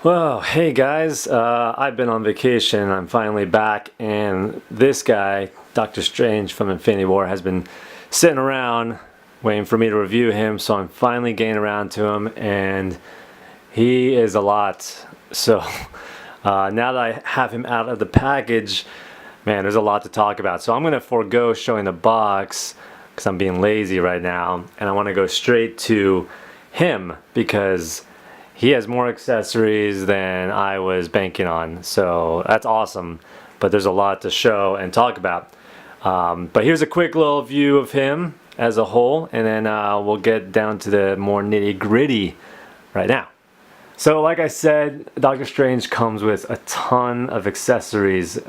Well, hey guys, I've been on vacation. I'm finally back, and this guy, Doctor Strange from Infinity War, has been sitting around waiting for me to review him, so I'm finally getting around to him, and he is a lot. So now that I have him out of the package, man, there's a lot to talk about. So I'm going to forego showing the box because I'm being lazy right now, and I want to go straight to him because he has more accessories than I was banking on, so that's awesome. But there's a lot to show and talk about. But here's a quick little view of him as a whole, and then we'll get down to the more nitty-gritty right now. So like I said, Doctor Strange comes with a ton of accessories.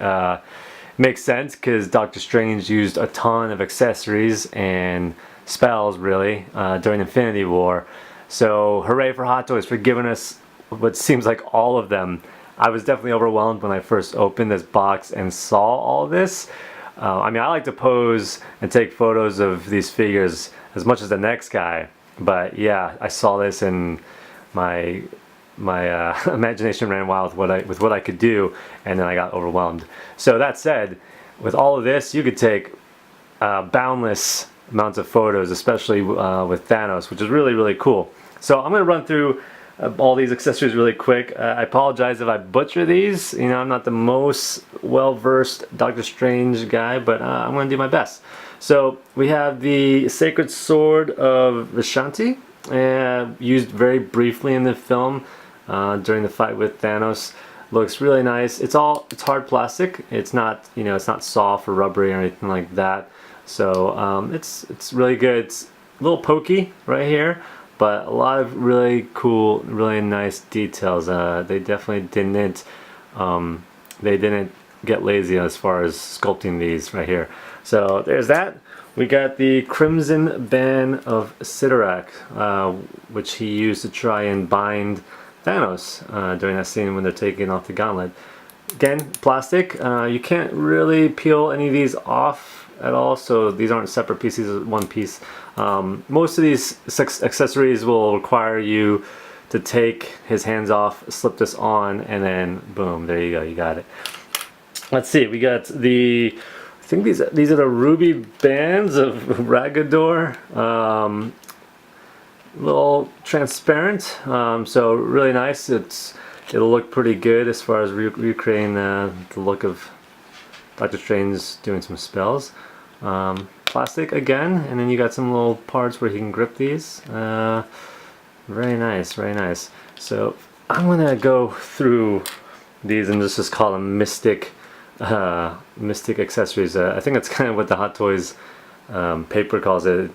Makes sense because Doctor Strange used a ton of accessories and spells really during Infinity War. So hooray for Hot Toys for giving us what seems like all of them. I was definitely overwhelmed when I first opened this box and saw all this. I mean, I like to pose and take photos of these figures as much as the next guy, but yeah, I saw this and my imagination ran wild with what I could do, and then I got overwhelmed. So that said, with all of this, you could take boundless amounts of photos, especially with Thanos, which is really, really cool. So I'm going to run through all these accessories really quick. I apologize if I butcher these. You know, I'm not the most well-versed Doctor Strange guy, but I'm going to do my best. So we have the Sacred Sword of Vishanti, used very briefly in the film during the fight with Thanos. Looks really nice. It's hard plastic. It's not, you know, it's not soft or rubbery or anything like that. So it's really good. It's a little pokey right here, but a lot of really cool, really nice details. They definitely didn't get lazy as far as sculpting these right here. So there's that. We got the Crimson Band of Sidorak, which he used to try and bind Thanos during that scene when they're taking off the gauntlet. Again, plastic. You can't really peel any of these off at all, so these aren't separate pieces, one piece. Most of these accessories will require you to take his hands off, slip this on, and then boom, there you go, you got it. Let's see, we got the, I think these are the ruby bands of Ragador. Little transparent, so really nice. It'll look pretty good as far as recreating the look of Doctor Strange doing some spells. Plastic again, and then you got some little parts where he can grip these. Very nice, very nice. So I'm gonna go through these and just call them mystic accessories. I think that's kind of what the Hot Toys paper calls it,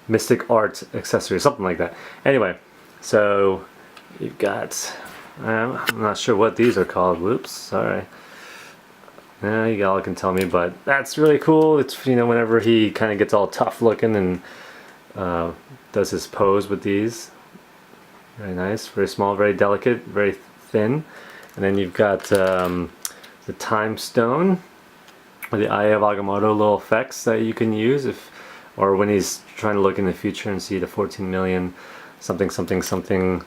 mystic art accessory, something like that. Anyway, so you've got, I'm not sure what these are called. Whoops, sorry. Yeah, you all can tell me, but that's really cool. It's, you know, whenever he kind of gets all tough looking and does his pose with these. Very nice, very small, very delicate, very thin. And then you've got the Time Stone, or the Eye of Agamotto little effects that you can use or when he's trying to look in the future and see the 14 million something something something.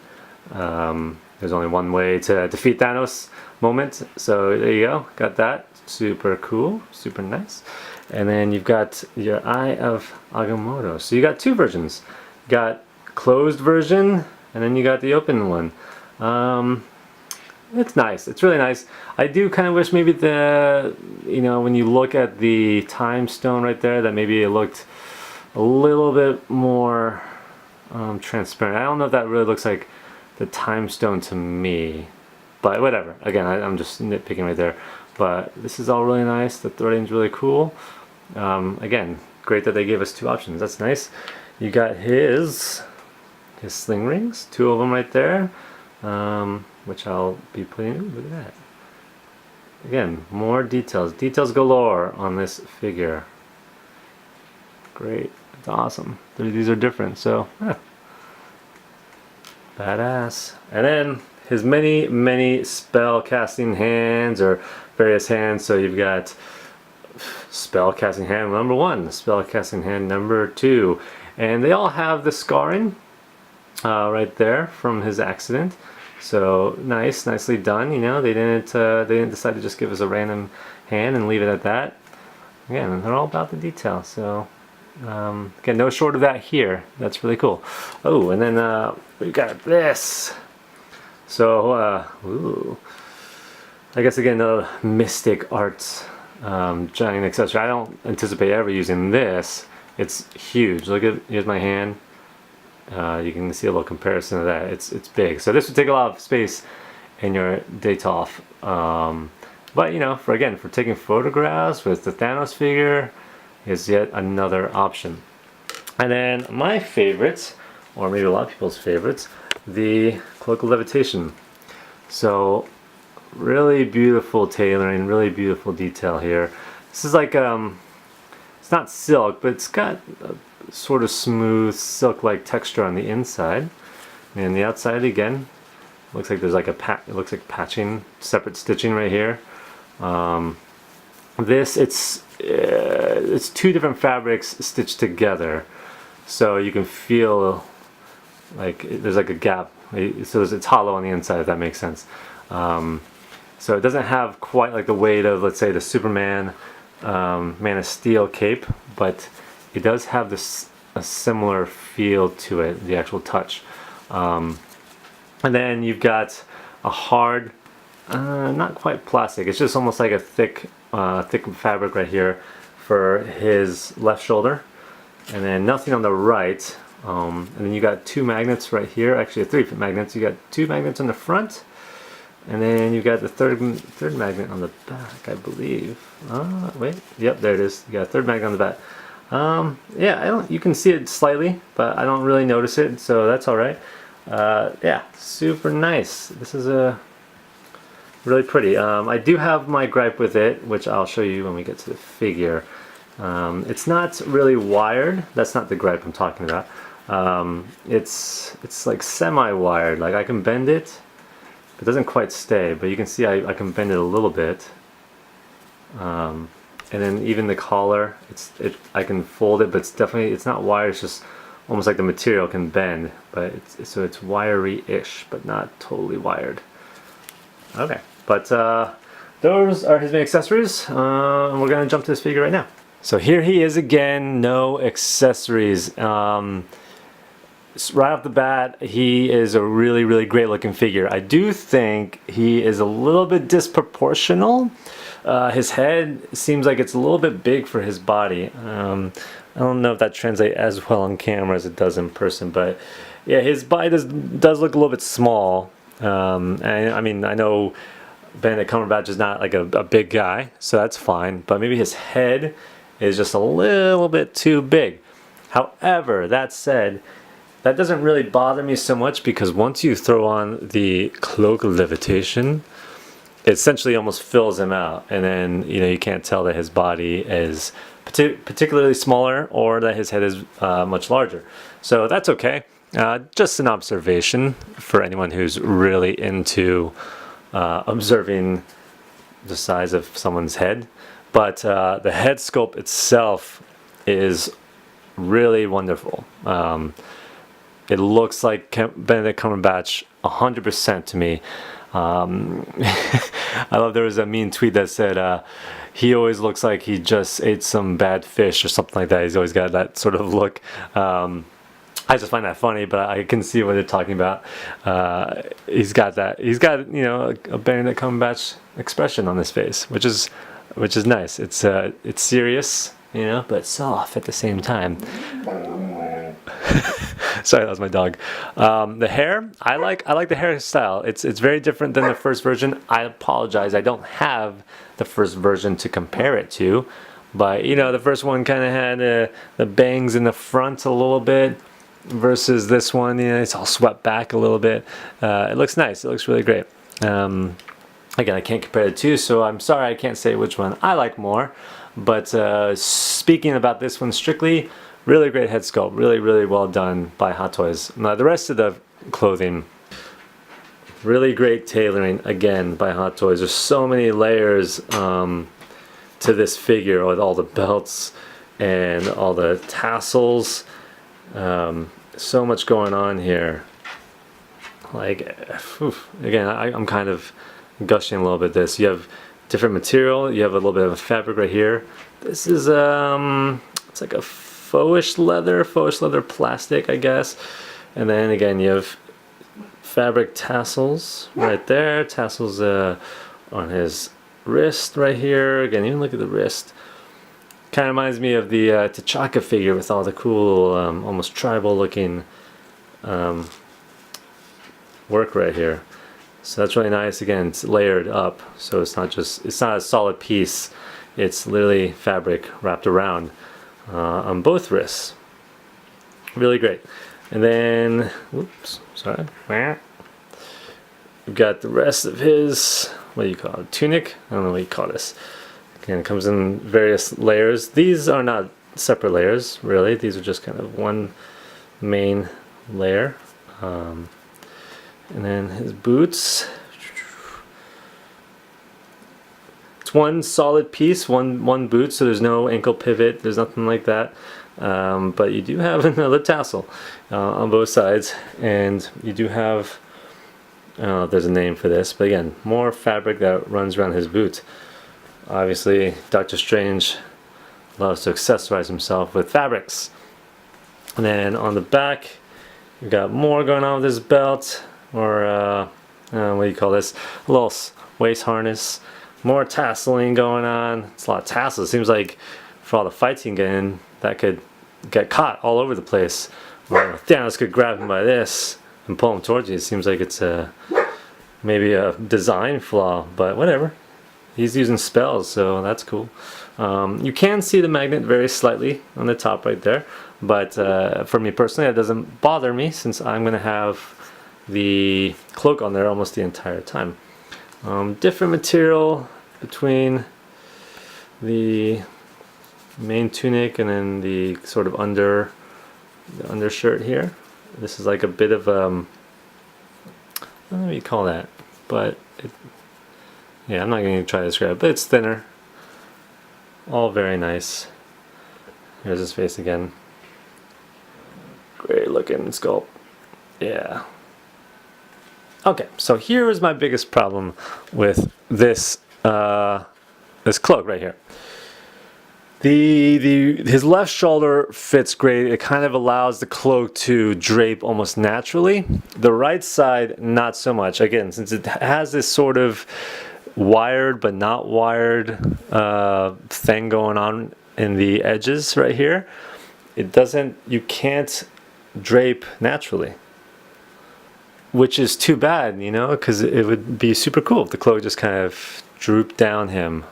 There's only one way to defeat Thanos moment. So there you go, got that. Super cool, super nice. And then you've got your Eye of Agamotto. So you got two versions. You got closed version, and then you got the open one. It's nice. It's really nice. I do kind of wish maybe you know, when you look at the Time Stone right there, that maybe it looked a little bit more transparent. I don't know if that really looks like the Time Stone to me, but whatever. Again, I'm just nitpicking right there. But this is all really nice. The threading's really cool. Again, great that they gave us two options. That's nice. You got his sling rings, two of them right there, which I'll be putting. Ooh, look at that. Again, more details. Details galore on this figure. Great. It's awesome. These are different, so yeah. Badass. And then his many spell casting hands, or various hands. So you've got spell casting hand number 1, spell casting hand number 2, and they all have the scarring right there from his accident. So nicely done. You know, they didn't decide to just give us a random hand and leave it at that. Again, they're all about the detail. So again, no short of that here. That's really cool. Oh, and then we got this. So ooh, I guess again, the Mystic Arts giant accessory. I don't anticipate ever using this. It's huge. Look at, here's my hand. You can see a little comparison of that. It's big. So this would take a lot of space in your Detolf. But you know, for taking photographs with the Thanos figure is yet another option. And then my favorites, or maybe a lot of people's favorites, the Cloak of Levitation. So really beautiful tailoring, really beautiful detail here. This is like it's not silk, but it's got a sort of smooth silk-like texture on the inside, and the outside again looks like there's like it looks like patching, separate stitching right here. This it's two different fabrics stitched together, so you can feel like there's like a gap. So it's hollow on the inside, if that makes sense. So it doesn't have quite like the weight of, let's say, the Superman Man of Steel cape, but it does have a similar feel to it, the actual touch. And then you've got a hard, not quite plastic, it's just almost like a thick fabric right here for his left shoulder, and then nothing on the right. And then you got two magnets right here, actually 3 magnets. You got 2 magnets on the front, and then you got the third magnet on the back, I believe. Wait, yep, there it is. You got a 3rd magnet on the back. Yeah, you can see it slightly, but I don't really notice it, so that's all right. Yeah, super nice. This is really pretty. I do have my gripe with it, which I'll show you when we get to the figure. It's not really wired. That's not the gripe I'm talking about. It's like semi-wired. Like I can bend it. It doesn't quite stay, but you can see I can bend it a little bit. And then even the collar, I can fold it, but it's not wired. It's just almost like the material can bend, but so it's wiry-ish, but not totally wired. Okay, but those are his main accessories, and we're gonna jump to this figure right now. So here he is again, no accessories. Right off the bat, he is a really great looking figure. I do think he is a little bit disproportional. His head seems like it's a little bit big for his body. I don't know if that translates as well on camera as it does in person, but yeah, his body does look a little bit small. And I mean, I know Benedict Cumberbatch is not like a big guy, so that's fine, but maybe his head is just a little bit too big. However, that said, that doesn't really bother me so much, because once you throw on the Cloak of Levitation, it essentially almost fills him out, and then you can't tell that his body is particularly smaller or that his head is much larger. So that's okay. Just an observation for anyone who's really into observing the size of someone's head. But the head sculpt itself is really wonderful. It looks like Benedict Cumberbatch 100% to me. I love there was a mean tweet that said he always looks like he just ate some bad fish or something like that. He's always got that sort of look. I just find that funny, but I can see what they're talking about. He's got that. He's got a Benedict Cumberbatch expression on his face, which is nice. It's serious, but soft at the same time. Sorry, that was my dog. The hair, I like the hairstyle. It's very different than the first version. I apologize, I don't have the first version to compare it to, but the first one kind of had the bangs in the front a little bit, versus this one, it's all swept back a little bit. It looks nice. It looks really great. Again, I can't compare the two, so I'm sorry I can't say which one I like more. But speaking about this one strictly, really great head sculpt, really well done by Hot Toys. Now the rest of the clothing, really great tailoring again by Hot Toys. There's so many layers to this figure, with all the belts and all the tassels. So much going on here. Like, again, I'm kind of gushing a little bit this. You have different material, you have a little bit of a fabric right here. This is it's like a faux leather plastic, I guess. And then again, you have fabric tassels right there, tassels on his wrist right here. Again, even look at the wrist. Kind of reminds me of the T'Chaka figure with all the cool, almost tribal looking work right here. So that's really nice. Again, it's layered up, so it's not a solid piece. It's literally fabric wrapped around on both wrists. Really great. And then, whoops, sorry. We've got the rest of his, what do you call it, tunic? I don't know what you call this. Again, it comes in various layers. These are not separate layers, really. These are just kind of one main layer. And then his boots. It's one solid piece, one boot, so there's no ankle pivot, there's nothing like that. But you do have another tassel on both sides, and you do have, I don't know if there's a name for this, but again, more fabric that runs around his boot. Obviously, Doctor Strange loves to accessorize himself with fabrics. And then on the back, you've got more going on with this belt, or what do you call this? A little waist harness. More tasseling going on. It's a lot of tassels. It seems like for all the fights you can get in, that could get caught all over the place. Or Thanos could grab him by this and pull him towards you. It seems like it's maybe a design flaw, but whatever. He's using spells, so that's cool. You can see the magnet very slightly on the top right there, but for me personally, that doesn't bother me since I'm going to have the cloak on there almost the entire time. Different material between the main tunic and then the sort of the undershirt here. This is like a bit of I don't know what you call that, but yeah, I'm not going to try to describe it, but it's thinner. All very nice. Here's his face again. Great looking sculpt. Yeah. Okay, so here is my biggest problem with this this cloak right here. His left shoulder fits great. It kind of allows the cloak to drape almost naturally. The right side, not so much. Again, since it has this sort of wired but not wired thing going on in the edges right here, you can't drape naturally. Which is too bad, you know, because it would be super cool if the cloak just kind of drooped down him.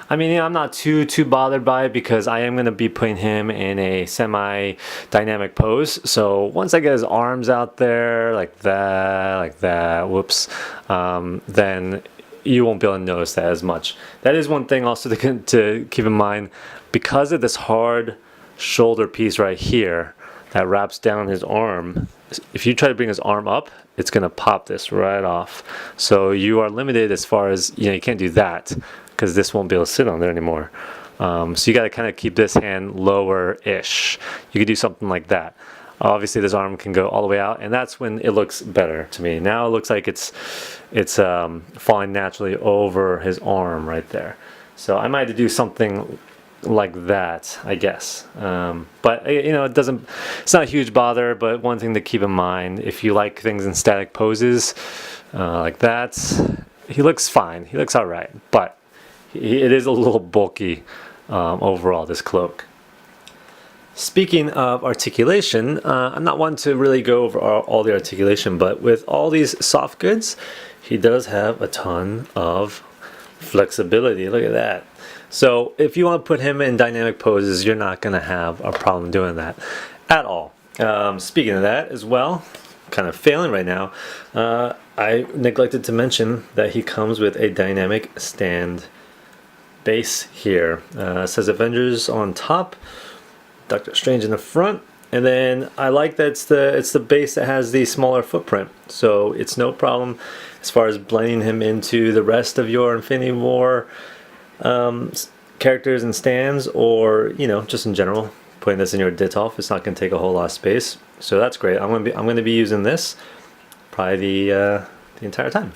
I mean, you know, I'm not too bothered by it because I am going to be putting him in a semi-dynamic pose. So once I get his arms out there like that, whoops, then you won't be able to notice that as much. That is one thing also to keep in mind, because of this hard shoulder piece right here that wraps down his arm. If you try to bring his arm up, it's going to pop this right off. So you are limited as far as, you know, you can't do that because this won't be able to sit on there anymore. So you got to kind of keep this hand lower-ish. You could do something like that. Obviously, this arm can go all the way out, and that's when it looks better to me. Now it looks like it's falling naturally over his arm right there. So I might have to do something like that, I guess. But you know, it's not a huge bother, but one thing to keep in mind, if you like things in static poses like that, he looks fine. He looks all right, but it is a little bulky overall, this cloak. Speaking of articulation, I'm not one to really go over all the articulation, but with all these soft goods, he does have a ton of flexibility. Look at that. So if you want to put him in dynamic poses, you're not going to have a problem doing that at all. Speaking of that as well, kind of failing right now, I neglected to mention that he comes with a dynamic stand base here. It says Avengers on top, Doctor Strange in the front, and then I like that it's the base that has the smaller footprint, so it's no problem as far as blending him into the rest of your Infinity War characters and stands, or you know, just in general, putting this in your Ditolf, it's not going to take a whole lot of space, so that's great. I'm going to be using this probably the entire time.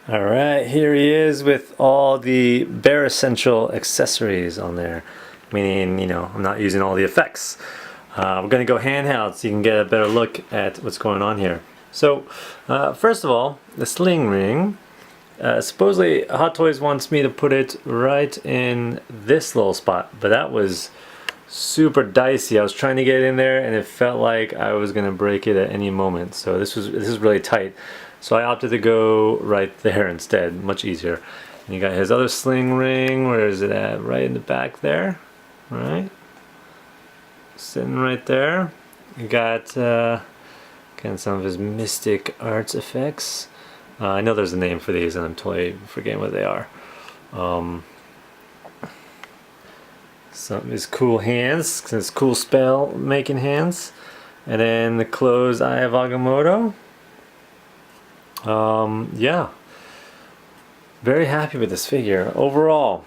All right, here he is with all the bare essential accessories on there, meaning, you know, I'm not using all the effects. We're going to go handheld so you can get a better look at what's going on here. So, first of all, the sling ring. Supposedly, Hot Toys wants me to put it right in this little spot, but that was super dicey. I was trying to get it in there, and it felt like I was going to break it at any moment. So this is really tight. So I opted to go right there instead, much easier. And you got his other sling ring. Where is it at? Right in the back there, right? Sitting right there. You got again some of his mystic arts effects. I know there's a name for these, and I'm totally forgetting what they are. Some of his cool hands, his cool spell making hands, and then the closed Eye of Agamotto. Yeah, very happy with this figure overall.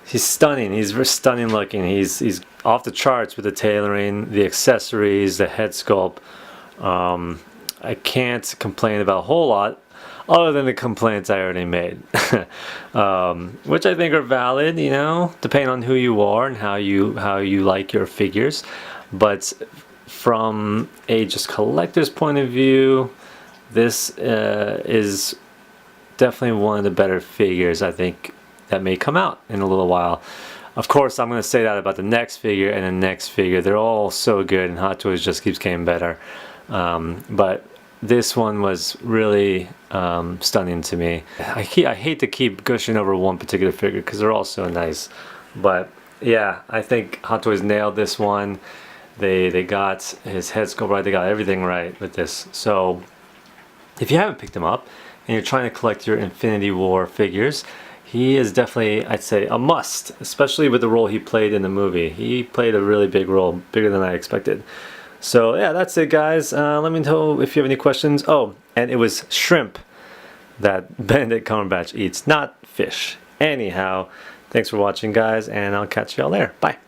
He's stunning. He's very stunning looking. He's off the charts with the tailoring, the accessories, the head sculpt. I can't complain about a whole lot other than the complaints I already made, which I think are valid, you know, depending on who you are and how you like your figures. But from a just collector's point of view, this is definitely one of the better figures I think that may come out in a little while. Of course, I'm going to say that about the next figure and the next figure. They're all so good, and Hot Toys just keeps getting better. But this one was really stunning to me. I hate to keep gushing over one particular figure because they're all so nice. But yeah, I think Hot Toys nailed this one. They got his head sculpt right. They got everything right with this. So if you haven't picked him up and you're trying to collect your Infinity War figures, he is definitely, I'd say, a must, especially with the role he played in the movie. He played a really big role, bigger than I expected. So yeah, that's it, guys. Let me know if you have any questions. Oh, and it was shrimp that Benedict Cumberbatch eats, not fish. Anyhow, thanks for watching, guys, and I'll catch y'all there. Bye.